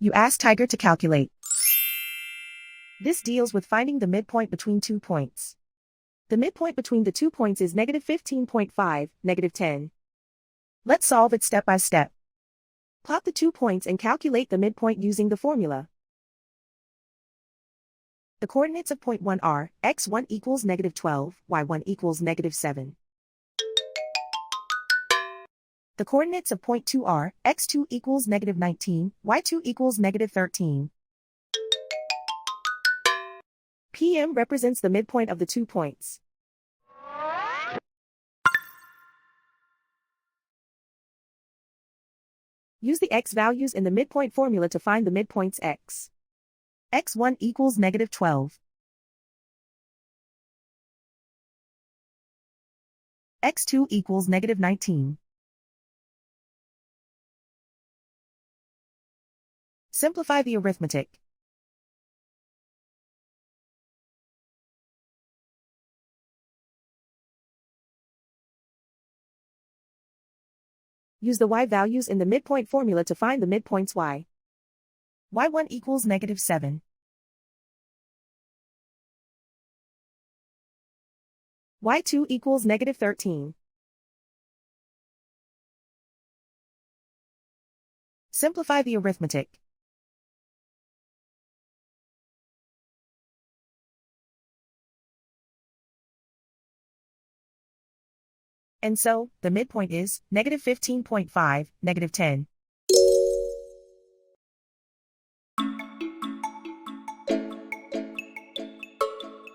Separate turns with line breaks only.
You ask Tiger to calculate. This deals with finding the midpoint between 2 points. The midpoint between the 2 points is -15.5, -10. Let's solve it step by step. Plot the 2 points and calculate the midpoint using the formula. The coordinates of point 1 are x1 equals -12, y1 equals -7. The coordinates of point 2 are x2 equals -19, y2 equals -13. PM represents the midpoint of the 2 points. Use the x values in the midpoint formula to find the midpoints x. x1 equals -12. x2 equals -19. Simplify the arithmetic. Use the y values in the midpoint formula to find the midpoints y. y1 equals -7. y2 equals -13. Simplify the arithmetic. And so, the midpoint is -15.5, -10.